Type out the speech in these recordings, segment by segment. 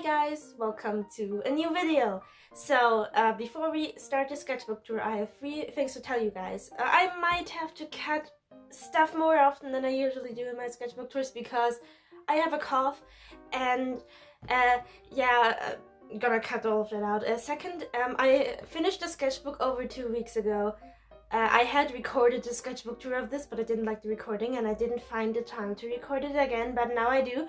guys, welcome to a new video. So before we start the sketchbook tour, I have 3 things to tell you guys. I might have to cut stuff more often than I usually do in my sketchbook tours because I have a cough, and gonna cut all of that out. Second, I finished the sketchbook over 2 weeks ago. I had recorded the sketchbook tour of this, but I didn't like the recording and I didn't find the time to record it again, but now I do.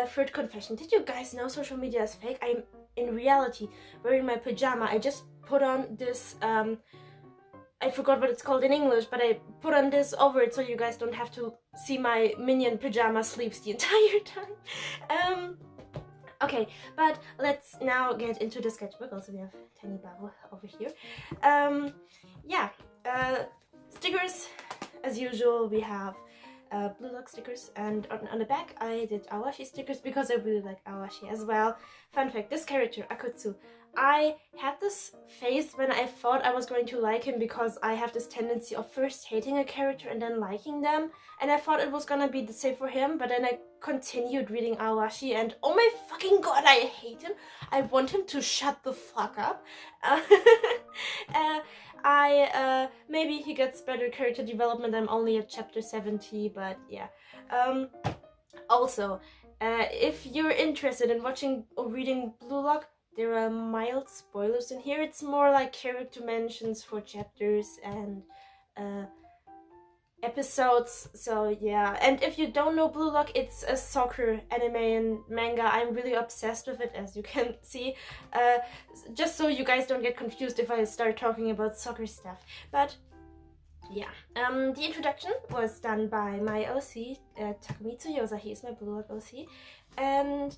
Third confession, did you guys know social media is fake? I'm in reality wearing my pajama. I just put on this, I forgot what it's called in English, but I put on this over it so you guys don't have to see my minion pajama sleeves the entire time. Okay, but let's now get into the sketchbook. Also, we have tiny Babo over here. Stickers, as usual, we have blue lock stickers, and on the back I did Awashi stickers because I really like Awashi as well. Fun fact, this character, Akutsu, I had this phase when I thought I was going to like him because I have this tendency of first hating a character and then liking them, and I thought it was gonna be the same for him, but then I continued reading Awashi and oh my fucking god, I hate him. I want him to shut the fuck up. Maybe he gets better character development. I'm only at chapter 70, but yeah. Also, if you're interested in watching or reading Blue Lock, there are mild spoilers in here. It's more like character mentions for chapters and episodes, so yeah. And if you don't know Blue Lock, it's a soccer anime and manga. I'm really obsessed with it, as you can see. Just so you guys don't get confused if I start talking about soccer stuff. But yeah, the introduction was done by my OC, Takumitsu Yosa. He is my Blue Lock OC, and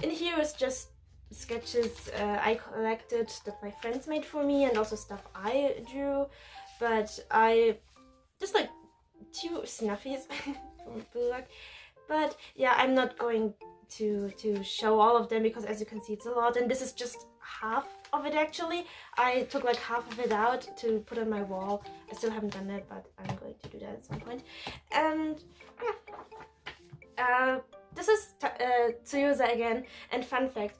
in here is just sketches I collected that my friends made for me, and also stuff I drew. But I just like 2 snuffies from Blue Lock. But yeah, I'm not going to show all of them because, as you can see, it's a lot, and this is just half of it actually. I took like half of it out to put on my wall. I still haven't done that, but I'm going to do that at some point. And yeah, this is Tsuyosa again. And fun fact,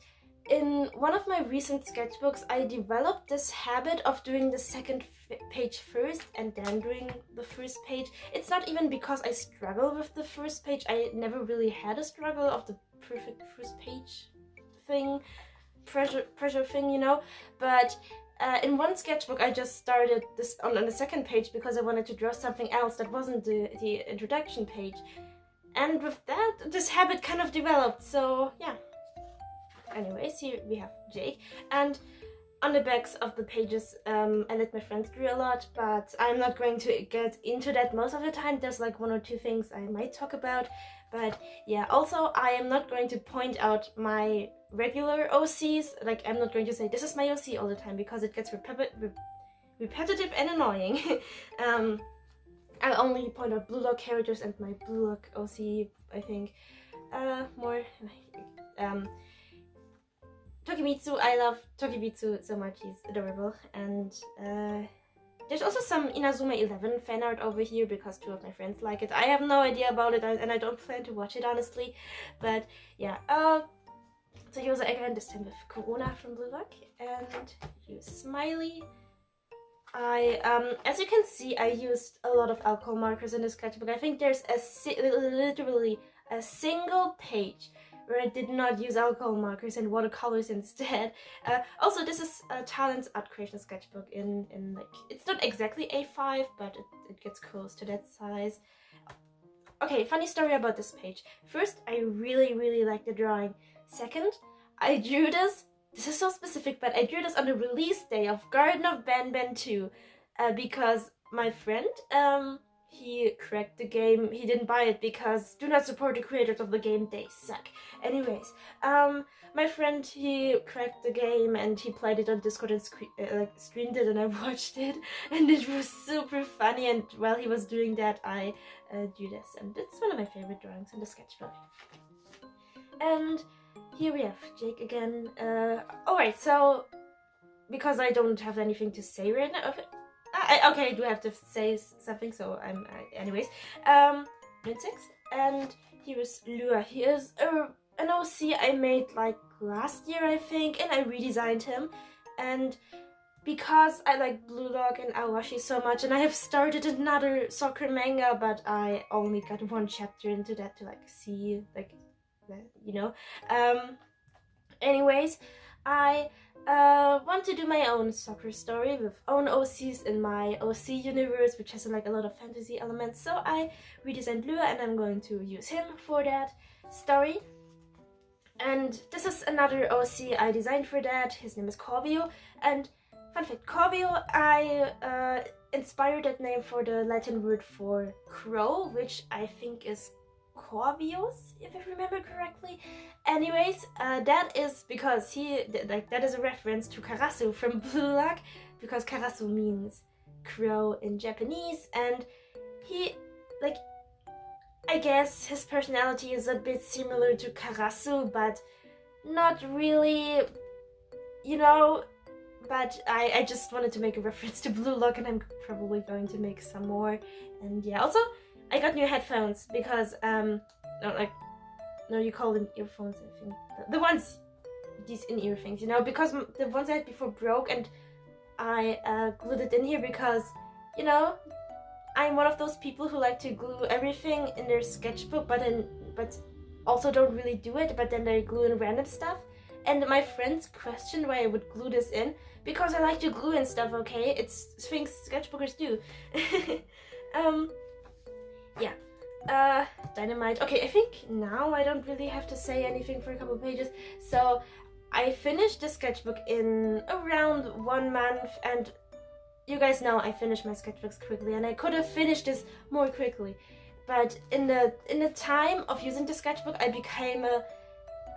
in one of my recent sketchbooks, I developed this habit of doing the second page first and then doing the first page. It's not even because I struggle with the first page. I never really had a struggle of the perfect first page thing, pressure thing, you know. But in one sketchbook, I just started this on the second page because I wanted to draw something else that wasn't the introduction page. And with that, this habit kind of developed, so yeah. Anyways, here we have Jake, and on the backs of the pages I let my friends draw a lot, but I'm not going to get into that most of the time. There's like 1 or 2 things I might talk about, but yeah. Also, I am not going to point out my regular OCs. Like, I'm not going to say this is my OC all the time because it gets repetitive and annoying. I'll only point out Blue Lock characters and my Blue Lock OC, I think. More Tokimitsu, I love Tokimitsu so much, he's adorable. And there's also some Inazuma 11 fan art over here because 2 of my friends like it. I have no idea about it, and I don't plan to watch it honestly. But yeah, so here's again, this time with Corona from Blue Lock, and here's Smiley. As you can see, I used a lot of alcohol markers in this sketchbook. I think there's literally a single page where I did not use alcohol markers and watercolors instead. Also, this is a Talent's art creation sketchbook in like, it's not exactly A5, but it gets close to that size. Okay, funny story about this page. First, I really like the drawing. Second, I drew this is so specific, but I drew this on the release day of Garden of Banban 2 because my friend, he cracked the game. He didn't buy it because do not support the creators of the game, they suck. Anyways, my friend, he cracked the game and he played it on Discord and streamed it, and I watched it, and it was super funny. And while he was doing that, I drew this, and it's one of my favorite drawings in the sketchbook. And here we have Jake again. Alright, so because I don't have anything to say right now. Okay, I do have to say something, so anyways. 6, and here is Lua. He is a an OC I made like last year, I think, and I redesigned him. And because I like Blue Lock and Awashi so much, and I have started another soccer manga, but I only got one chapter into that to like see, like, you know. Anyways, I want to do my own soccer story with own OCs in my OC universe, which has like a lot of fantasy elements. So I redesigned Lua, and I'm going to use him for that story. And this is another OC I designed for that. His name is Corvio, and fun fact, Corvio, I inspired that name for the Latin word for crow, which I think is Corvius, if I remember correctly. Anyways, that is because that is a reference to Karasu from Blue Lock, because Karasu means crow in Japanese, and he, like, I guess his personality is a bit similar to Karasu, but not really, you know. But I just wanted to make a reference to Blue Lock, and I'm probably going to make some more. And yeah, also I got new headphones because you call them earphones, I think. The ones, these in-ear things, you know, because the ones I had before broke, and I glued it in here because, you know, I'm one of those people who like to glue everything in their sketchbook, but also don't really do it, but then they glue in random stuff. And my friends questioned why I would glue this in, because I like to glue in stuff, okay? It's things sketchbookers do. Dynamite. Okay, I think now I don't really have to say anything for a couple pages. So I finished the sketchbook in around 1 month, and you guys know I finish my sketchbooks quickly, and I could have finished this more quickly. But in the time of using the sketchbook, I became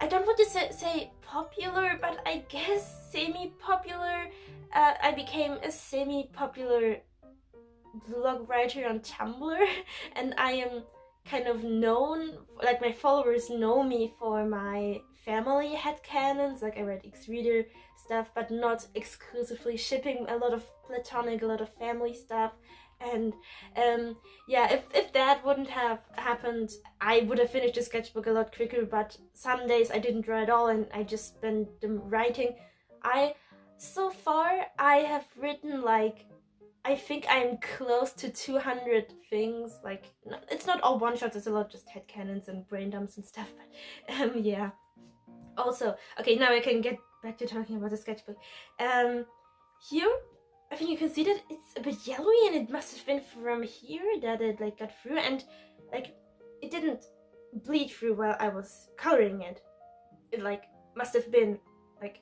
I don't want to say popular, but I guess semi-popular. I became a semi-popular blog writer on Tumblr, and I am kind of known, like my followers know me for my family headcanons, like I read X-Reader stuff, but not exclusively shipping, a lot of platonic, a lot of family stuff. And yeah, if that wouldn't have happened, I would have finished the sketchbook a lot quicker, but some days I didn't draw at all, and I just spent them writing. So far I have written, like, I think I'm close to 200 things. Like, it's not all one-shots, it's a lot just headcanons and brain dumps and stuff, but yeah. Also, okay, now I can get back to talking about the sketchbook. Here, I think you can see that it's a bit yellowy, and it must have been from here that it like got through, and like it didn't bleed through while I was coloring it. It like must have been like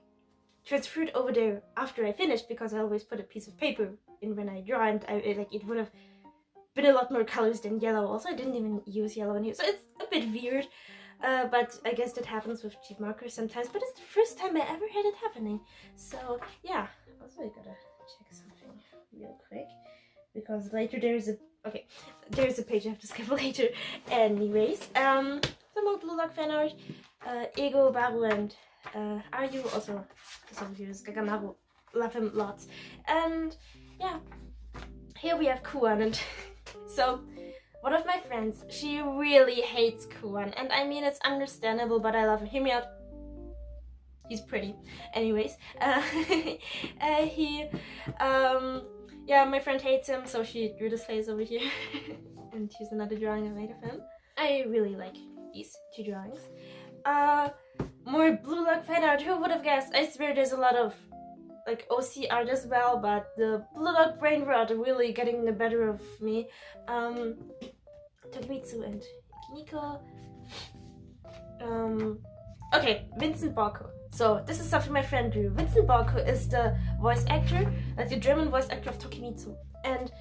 transferred over there after I finished, because I always put a piece of paper in when I draw, and it would have been a lot more colors than yellow. Also, I didn't even use yellow in here, so it's a bit weird. But I guess that happens with cheap markers sometimes, but it's the first time I ever had it happening. So yeah, also I gotta check something real quick, because later there's a page I have to skip later. Anyways, some more Blue Lock fan art. Ego, Baru, and Ayu, also some views, Gagamaru, love him lots. And yeah, here we have Kuan, and so one of my friends, she really hates Kuan, and I mean, it's understandable, but I love him. Hear me out. He's pretty. Anyways, yeah, my friend hates him, so she drew this face over here. And here's another drawing I made of him. I really like these two drawings. More Blue Lock fan art, who would have guessed? I swear there's a lot of like OC art as well, but the Blue Lock brain rot are really getting the better of me. Tokimitsu and Kiniko. Okay, Vincent Barco. So this is something my friend drew. Vincent Barco is the voice actor, like the German voice actor of Tokimitsu. And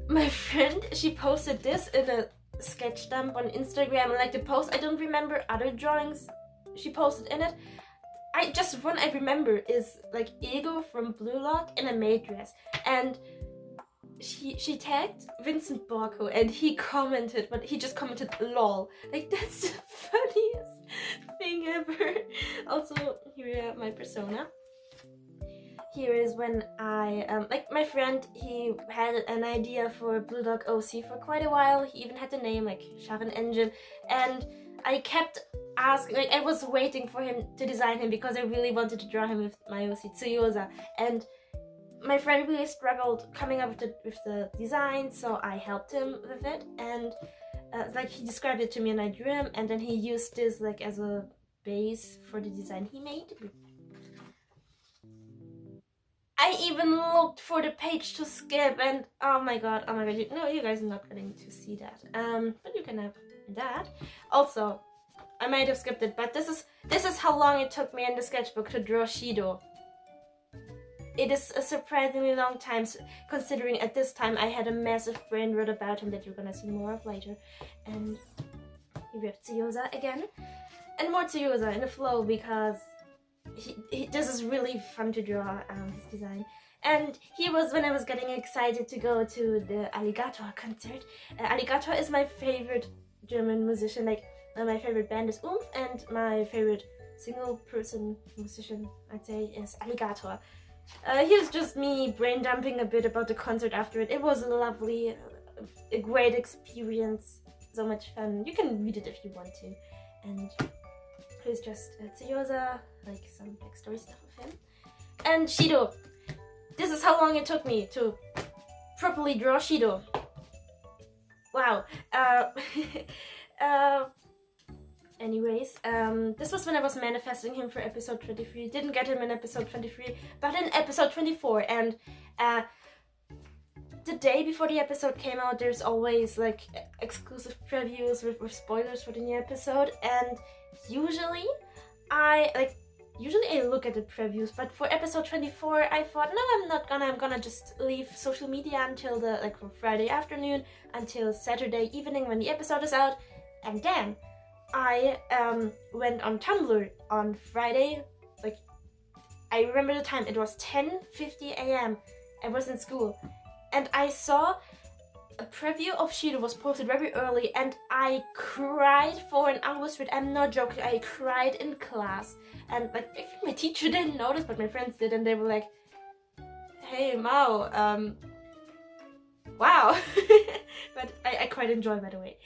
my friend, she posted this in a sketch dump on Instagram, and like the post, I don't remember other drawings she posted in it. One I remember is like Ego from Blue Lock in a maid dress, and she tagged Vincent Barco, and he commented, but he just commented lol. Like, that's the funniest thing ever. Also, here are my persona. Here is when I, like my friend, he had an idea for Blue Lock OC for quite a while. He even had the name like Sharon Engine, and I kept asking, like I was waiting for him to design him because I really wanted to draw him with Mayoshi Tsuyosa, and my friend really struggled coming up with the design, so I helped him with it, and like he described it to me and I drew him, and then he used this like as a base for the design he made. I even looked for the page to skip, and oh my god, you guys are not getting to see that. But you can have that. Also, I might have skipped it, but this is how long it took me in the sketchbook to draw Shido. It is a surprisingly long time, considering at this time I had a massive brain rot about him that you're gonna see more of later. And here we have Tsuyosa again, and more Tsuyosa in the flow because this is really fun to draw, his design. And he was when I was getting excited to go to the Alligator concert. Alligator is my favorite German musician. Like my favorite band is Umf, and my favorite single person musician, I'd say, is Alligator. Here's just me brain dumping a bit about the concert after it. It was a lovely, a great experience, so much fun. You can read it if you want to. And here's just Tsuyosa, like some backstory stuff of him. And Shido. This is how long it took me to properly draw Shido. Wow. Anyways, this was when I was manifesting him for episode 23. Didn't get him in episode 23, but in episode 24. And the day before the episode came out, there's always like exclusive previews with spoilers for the new episode. And usually I look at the previews, but for episode 24 I thought, no, I'm gonna just leave social media until from Friday afternoon until Saturday evening when the episode is out. And then I went on Tumblr on Friday. Like, I remember the time, it was 10:50 a.m. I was in school, and I saw a preview of Shido was posted very early, and I cried for an hour straight. I'm not joking, I cried in class. And like, I think my teacher didn't notice, but my friends did, and they were like, hey Mao, wow. But I quite enjoy, by the way,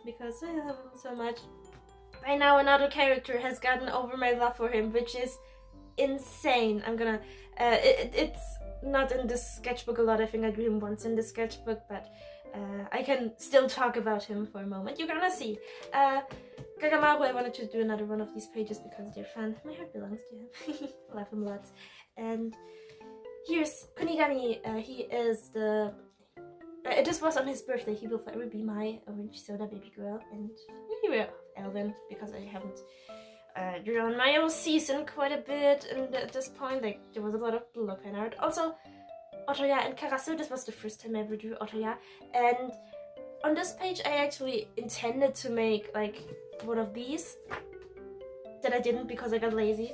because I love him so much. By now another character has gotten over my love for him, which is insane. I'm gonna it's not in this sketchbook a lot. I think I drew him once in the sketchbook, but I can still talk about him for a moment. You're gonna see. Kagamaru, I wanted to do another one of these pages because they're fun. My heart belongs to him. I love him lots. And here's Kunigami. He is the this was on his birthday. He will forever be my orange soda baby girl. And here we are, Elvin, because I haven't drawn my own season quite a bit, and at this point, like, there was a lot of Blue Lock fan art. Also, Otoya and Karasu, this was the first time I ever drew Otoya, and on this page I actually intended to make, like, one of these, that I didn't because I got lazy.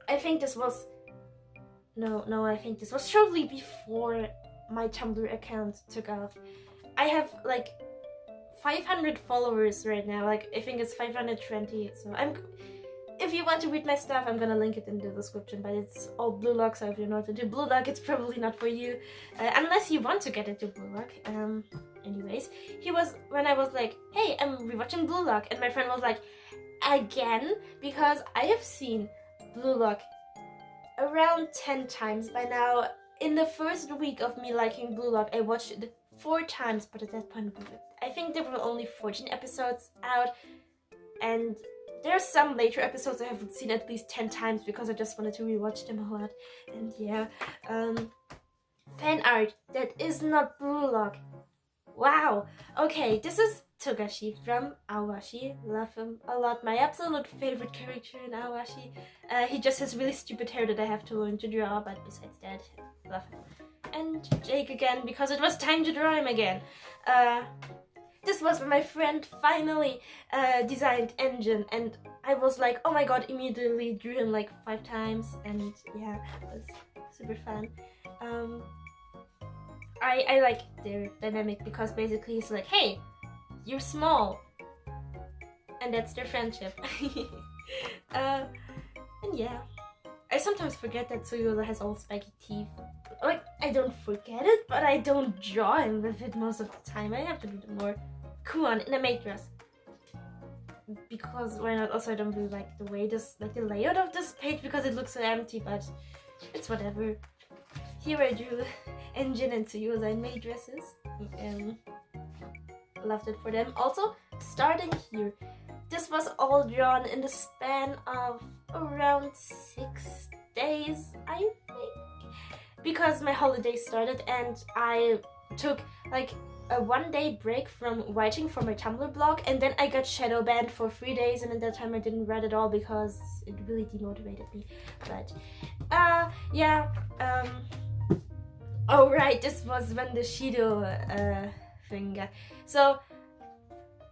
I think this was, no, I think this was shortly before my Tumblr account took off. I have, like, 500 followers right now. Like, I think it's 520, so if you want to read my stuff, I'm gonna link it in the description, but it's all Blue Lock, so if you're not into Blue Lock, it's probably not for you, unless you want to get into Blue Lock. Anyways, he was, when I was like, hey, I'm rewatching Blue Lock, and my friend was like, again? Because I have seen Blue Lock around 10 times by now. In the first week of me liking Blue Lock, I watched it 4 times, but at that point, I think there were only 14 episodes out, and there are some later episodes I haven't seen at least 10 times because I just wanted to rewatch them a lot. And yeah, fan art that is not Blue Lock. Wow. Okay, this is Togashi from Awashi. Love him a lot. My absolute favorite character in Awashi. He just has really stupid hair that I have to learn to draw, but besides that, love him. And Jake again, because it was time to draw him again. This was when my friend finally designed Engine, and I was like, oh my god, immediately drew him like 5 times, and yeah, it was super fun. I like their dynamic because basically it's like, hey, you're small, and that's their friendship. And yeah, I sometimes forget that Tsuyosa has all spiky teeth. Like, I don't forget it, but I don't draw him with it most of the time. I have to do it more. Kuon in a maid dress. because why not? Also, I don't really like the way this, like the layout of this page because it looks so empty, but it's whatever. Here I drew Engine and Tsuyosa in May dresses. Loved it for them. Also, starting here, this was all drawn in the span of around 6 days, I think, because my holiday started and I took like a 1-day break from writing for my Tumblr blog, and then I got shadow banned for 3 days, and at that time I didn't write at all because it really demotivated me. But yeah, oh right, this was when the Shido thing. So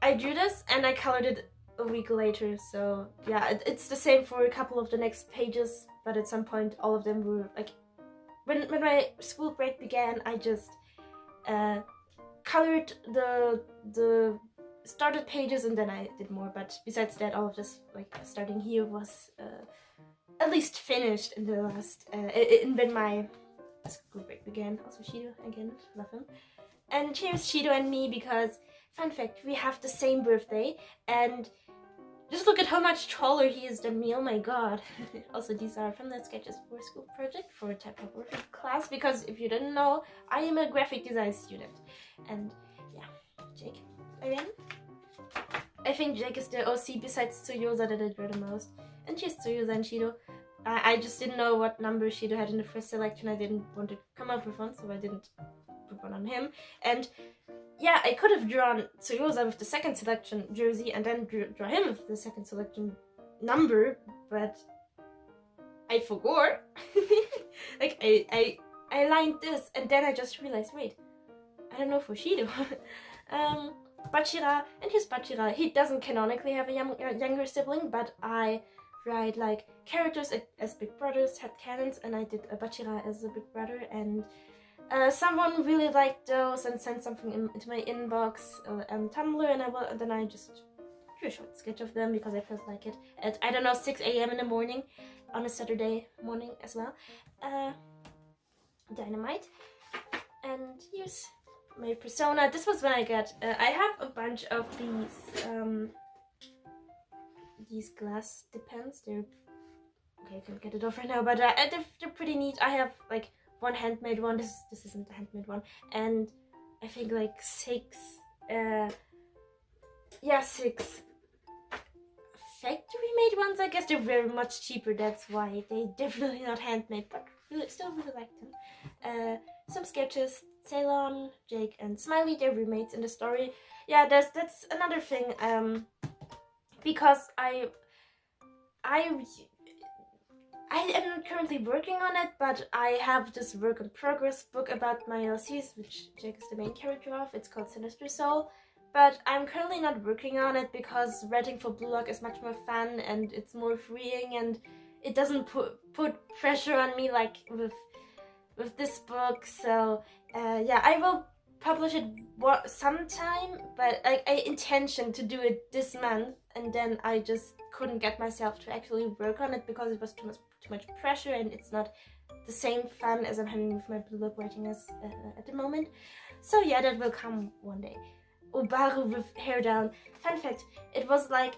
I drew this and I colored it a week later. So yeah, it's the same for a couple of the next pages, but at some point all of them were like, when my school break began, I just colored the started pages and then I did more. But besides that, all of this, like starting here, was at least finished in the last when my school break began. Also Shido again, love him. And here's Shido and me because, fun fact, we have the same birthday, and just look at how much taller he is than me, oh my god. Also, these are from the Sketches for School project for a typography class, because if you didn't know, I am a graphic design student. And yeah, Jake again. I think Jake is the OC besides Tsuyosa that I drew the most. And she's Tsuyosa and Shido. I just didn't know what number Shido had in the first selection. I didn't want to come up with one, so I didn't put one on him. And yeah, I could have drawn Tsuyosa with the second selection jersey and then draw him with the second selection number, but I forgot. Like I lined this and then I just realized, wait, I don't know for Shido. Bachira, and here's Bachira. He doesn't canonically have a younger sibling, but I write like characters as big brothers, had canons, and I did a Bachira as a big brother, and someone really liked those and sent something into my inbox on Tumblr, and then I just drew a short sketch of them because I felt like it at, I don't know, 6 a.m. in the morning on a Saturday morning as well. Dynamite. And here's my persona. This was when I got, I have a bunch of these glass dip pens. They're, okay, I can't get it off right now, but they're pretty neat. I have like one handmade one, this isn't a handmade one, and I think like 6 factory made ones. I guess they're very much cheaper, that's why they definitely not handmade, but still really like them. Some sketches, Ceylon, Jake and Smiley, they're roommates in the story. Yeah, that's another thing, because I am currently working on it, but I have this work in progress book about my LCs, which Jake is the main character of. It's called Sinister Soul, but I'm currently not working on it because writing for Blue Lock is much more fun and it's more freeing, and it doesn't put pressure on me like with this book. So yeah, I will publish it sometime, but like I intention to do it this month, and then I just couldn't get myself to actually work on it because it was too much pressure, and it's not the same fun as I'm having with my Blue Lock writing as at the moment. So yeah, that will come one day. Obaru with hair down. Fun fact, it was like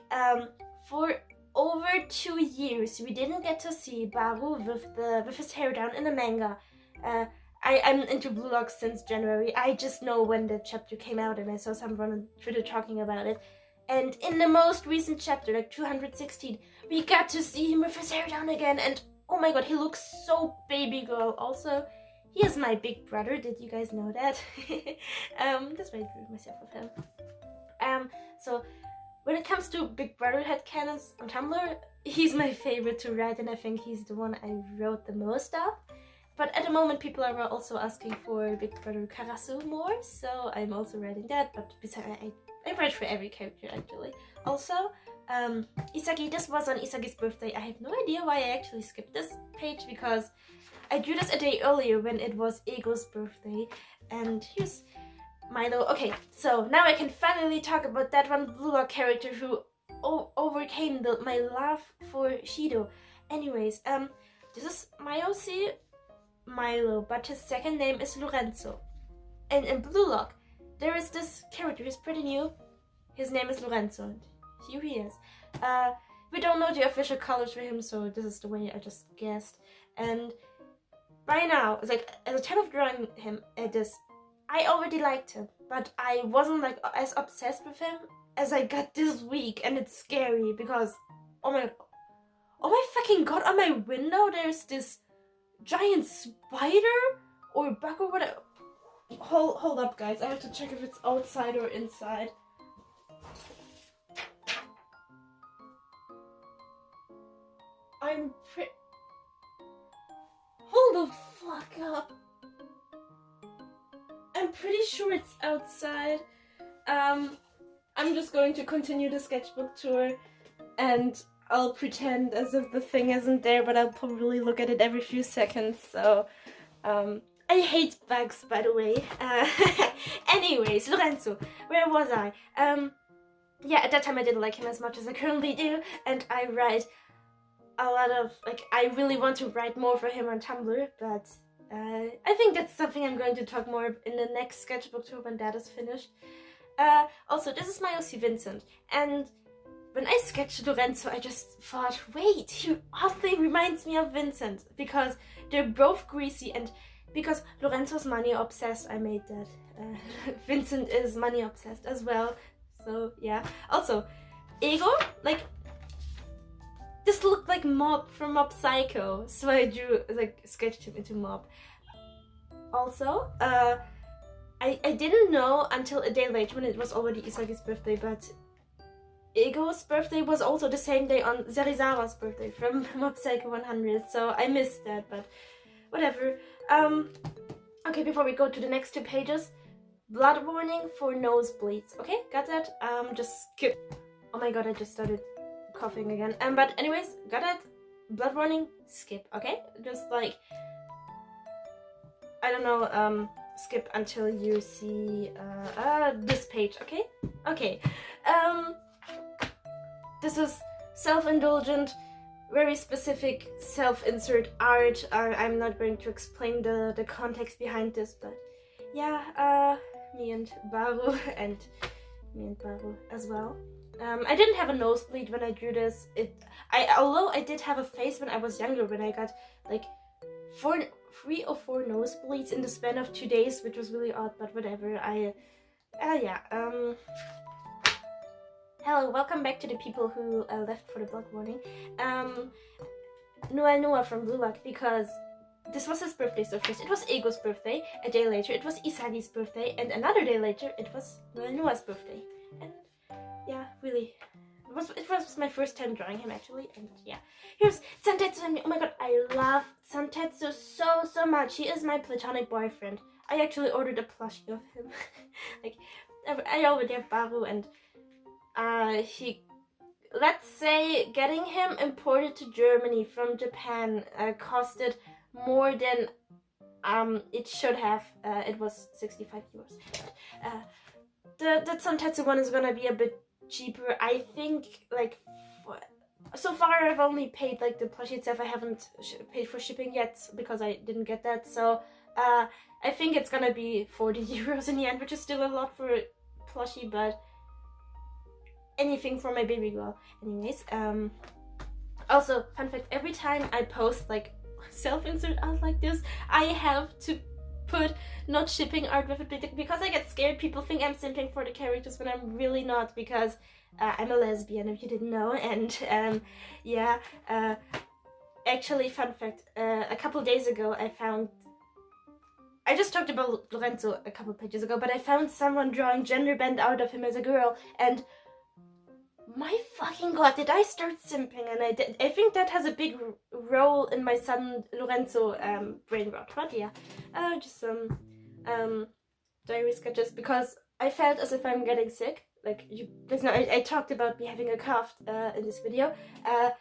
for over 2 years we didn't get to see Baru with his hair down in the manga. I'm into Blue Lock since January. I just know when the chapter came out and I saw someone on Twitter talking about it. And in the most recent chapter, like 216, we got to see him with his hair down again, and oh my god, he looks so baby girl. Also, he is my big brother, did you guys know that? That's why I drew myself with him. So when it comes to big brother headcanons on Tumblr, he's my favorite to write, and I think he's the one I wrote the most of. But at the moment people are also asking for Big Brother Karasu more, so I'm also writing that, but besides I write for every character actually. Also, Isagi, this was on Isagi's birthday. I have no idea why I actually skipped this page because I drew this a day earlier when it was Ego's birthday. And here's Milo. Okay, so now I can finally talk about that one Blue Lock character who overcame my love for Shido. Anyways, this is my OC, Milo, but his second name is Lorenzo. And in Blue Lock, there is this character who's pretty new. His name is Lorenzo. here he is. We don't know the official colors for him, so this is the way I just guessed. And by now, it's like at the time of drawing him, I already liked him, but I wasn't like as obsessed with him as I got this week, and it's scary because oh my fucking god! On my window, there's this giant spider or bug or whatever. Hold up, guys. I have to check if it's outside or inside. Hold the fuck up. I'm pretty sure it's outside. I'm just going to continue the sketchbook tour and I'll pretend as if the thing isn't there, but I'll probably look at it every few seconds, so I hate bugs, by the way. Anyways, Lorenzo, where was I? Yeah, at that time I didn't like him as much as I currently do, and I write a lot of, like, I really want to write more for him on Tumblr, but I think that's something I'm going to talk more in the next sketchbook tour when that is finished. Also, this is my OC Vincent, and when I sketched Lorenzo, I just thought, wait, he oddly reminds me of Vincent, because they're both greasy, and because Lorenzo's money obsessed, I made that. Vincent is money obsessed as well, so yeah. Also, Ego, like, this looked like Mob from Mob Psycho, so I sketched him into Mob. Also, I didn't know until a day later when it was already Isagi's birthday, but Ego's birthday was also the same day on Serizawa's birthday from Mob Psycho 100, so I missed that, but whatever. Okay, before we go to the next two pages, blood warning for nosebleeds, okay? Got that? Just skip. Oh my god, I just started coughing again. But anyways, got it? Blood warning, skip, okay? Just like, I don't know, skip until you see, this page, okay? Okay, this is self-indulgent, very specific self-insert art. I'm not going to explain the context behind this, but yeah, me and Baru as well. I didn't have a nosebleed when I drew this. Although I did have a phase when I was younger, when I got like 3 or 4 nosebleeds in the span of 2 days, which was really odd, but whatever. Yeah. Hello, welcome back to the people who left for the blood warning. Noah from Bluelock, because this was his birthday, so first it was Ego's birthday, a day later it was Isagi's birthday, and another day later it was Noah's birthday. And yeah, really, it was my first time drawing him actually, and yeah. Here's Santetsu and me. Oh my god, I love Santetsu so much. He is my platonic boyfriend. I actually ordered a plushie of him. Like, I already have Baru, and let's say getting him imported to Germany from Japan costed more than it should have. It was 65 euros. The Santetsu one is gonna be a bit cheaper. I think, like, so far I've only paid like the plushie itself. I haven't paid for shipping yet because I didn't get that. So I think it's gonna be 40 euros in the end, which is still a lot for a plushie, but anything for my baby girl. Anyways, also, fun fact, every time I post like self-insert art like this, I have to put not shipping art with it because I get scared people think I'm simping for the characters when I'm really not, because I'm a lesbian, if you didn't know. And yeah, actually, fun fact, a couple days ago I just talked about Lorenzo a couple pages ago, but I found someone drawing gender bend out of him as a girl, and my fucking god, did I start simping? And I think that has a big role in my son Lorenzo brain rot. But yeah, just some diary sketches, because I felt as if I'm getting sick. Like, you guys know, I talked about me having a cough in this video. I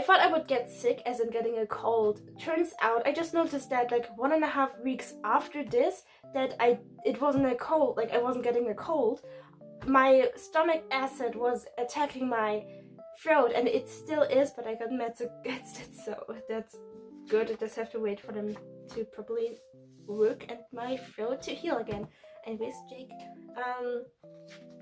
thought I would get sick, as in getting a cold. Turns out, I just noticed that like 1.5 weeks after this, that it wasn't a cold, like I wasn't getting a cold. My stomach acid was attacking my throat, and it still is, but I got meds against it, so that's good. I just have to wait for them to properly work and my throat to heal again. Anyways, Jake,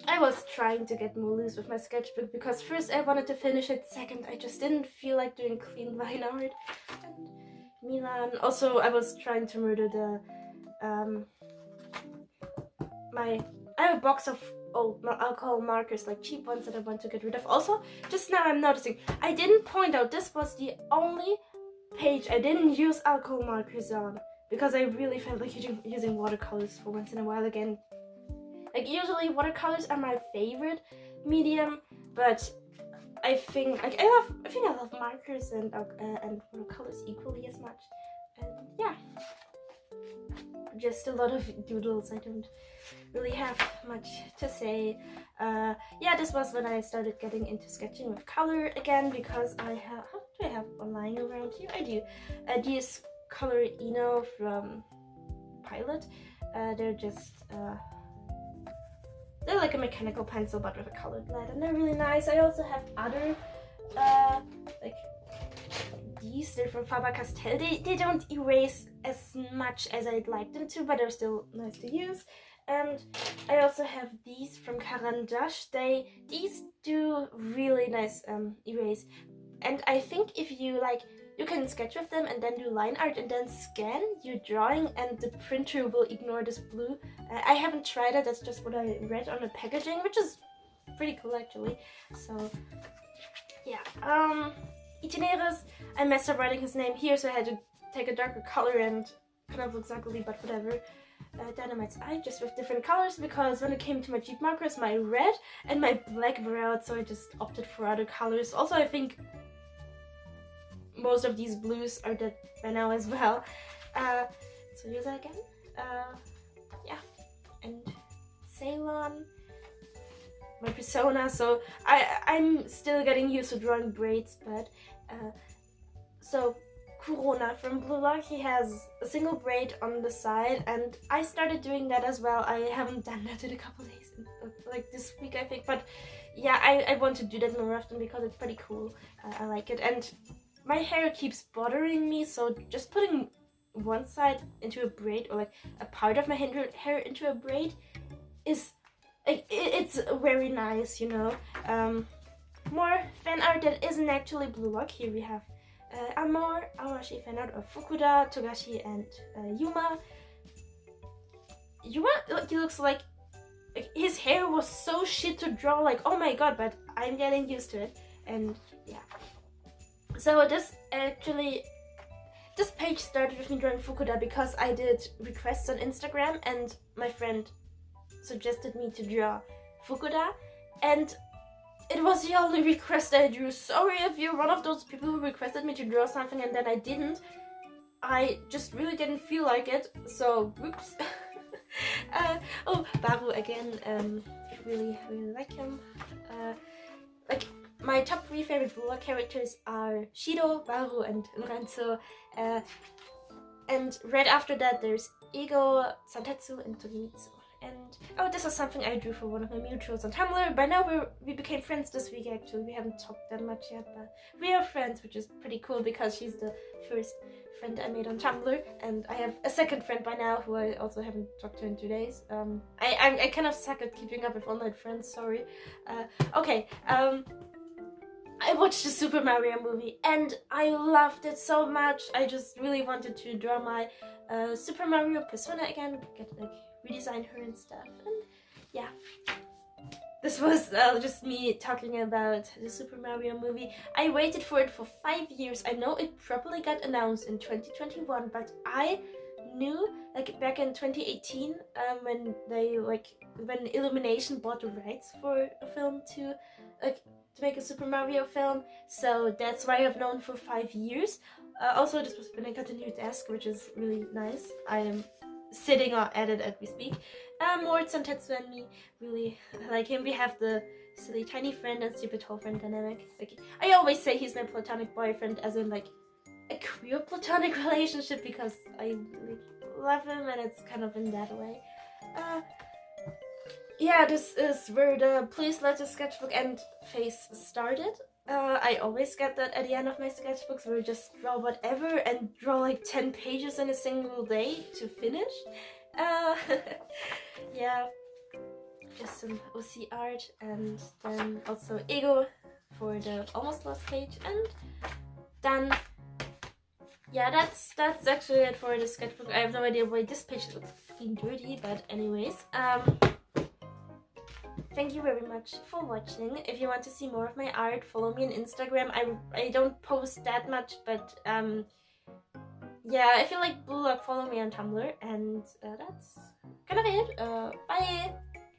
I was trying to get more loose with my sketchbook because first I wanted to finish it, second I just didn't feel like doing clean line art. And Milan. Also, I was trying to murder the I have a box of old alcohol markers, like cheap ones that I want to get rid of. Also, just now I'm noticing, I didn't point out this was the only page I didn't use alcohol markers on, because I really felt like using watercolors for once in a while again. Like, usually watercolors are my favorite medium, but I think like I love markers and watercolors equally as much. And yeah, just a lot of doodles. I don't really have much to say. Yeah, this was when I started getting into sketching with color again, because I have, how do I have one lying around here? I do. These color Eno from Pilot. They're just they're like a mechanical pencil but with a colored lead, and they're really nice. I also have other like these. They're from Faber-Castell. They don't erase as much as I'd like them to, but they're still nice to use. And I also have these from Caran d'Ache. These do really nice erase. And I think if you like, you can sketch with them and then do line art and then scan your drawing and the printer will ignore this blue. I haven't tried it, that's just what I read on the packaging, which is pretty cool actually. So yeah, Itineris, I messed up writing his name here, so I had to take a darker color and kind of looks ugly, but whatever. Dynamite's Eye, just with different colors, because when it came to my cheap markers, my red and my black were out, so I just opted for other colors. Also, I think most of these blues are dead by now as well. So here's that again. Yeah, and Ceylon, my persona. So I'm still getting used to drawing braids, but so Corona from Blue Lock, he has a single braid on the side, and I started doing that as well. I haven't done that in a couple days, like this week I think, but yeah, I want to do that more often because it's pretty cool. I like it, and my hair keeps bothering me, so just putting one side into a braid, or like a part of my hair into a braid, is like, it's very nice, you know. More fan art that isn't actually Blue Lock. Here we have Amor, Awashi fan art of Fukuda, Togashi, and Yuma. Yuma, he looks like his hair was so shit to draw, like, oh my god, but I'm getting used to it. And yeah, so this page started with me drawing Fukuda because I did requests on Instagram and my friend suggested me to draw Fukuda, and it was the only request I drew. Sorry if you're one of those people who requested me to draw something and then I didn't. I just really didn't feel like it, so whoops. Oh, Baru again, really like him. Like, my top 3 favorite Blue Lock characters are Shido, Baru, and Lorenzo. And right after that there's Ego, Santetsu, and Togimitsu. And oh, this is something I drew for one of my mutuals on Tumblr. By now we became friends this week actually. We haven't talked that much yet, but we are friends, which is pretty cool because she's the first friend I made on Tumblr, and I have a second friend by now who I also haven't talked to in 2 days. I kind of suck at keeping up with online friends, sorry. Okay, I watched the Super Mario movie and I loved it so much. I just really wanted to draw my Super Mario persona again, redesign her and stuff, and yeah. This was just me talking about the Super Mario movie. I waited for it for 5 years. I know it probably got announced in 2021, but I knew like back in 2018 when Illumination bought the rights for a film to make a Super Mario film. So that's why I've known for 5 years. Also, this was when I got a new desk, which is really nice. I am sitting at it as we speak. Moritz and Tetsu and me really like him. We have the silly tiny friend and stupid tall friend dynamic. Like, I always say he's my platonic boyfriend, as in like a queer platonic relationship, because I really love him and it's kind of in that way. Yeah, this is where the Please Let the Sketchbook End phase started. I always get that at the end of my sketchbooks, where I just draw whatever and draw like 10 pages in a single day to finish. Yeah. just some OC art, and then also Ego for the almost last page, and then yeah, that's actually it for the sketchbook. I have no idea why this page looks fucking dirty, but anyways, thank you very much for watching. If you want to see more of my art, follow me on Instagram. I don't post that much, but yeah, if you like Blue Lock, follow me on Tumblr, and that's kind of it. Bye!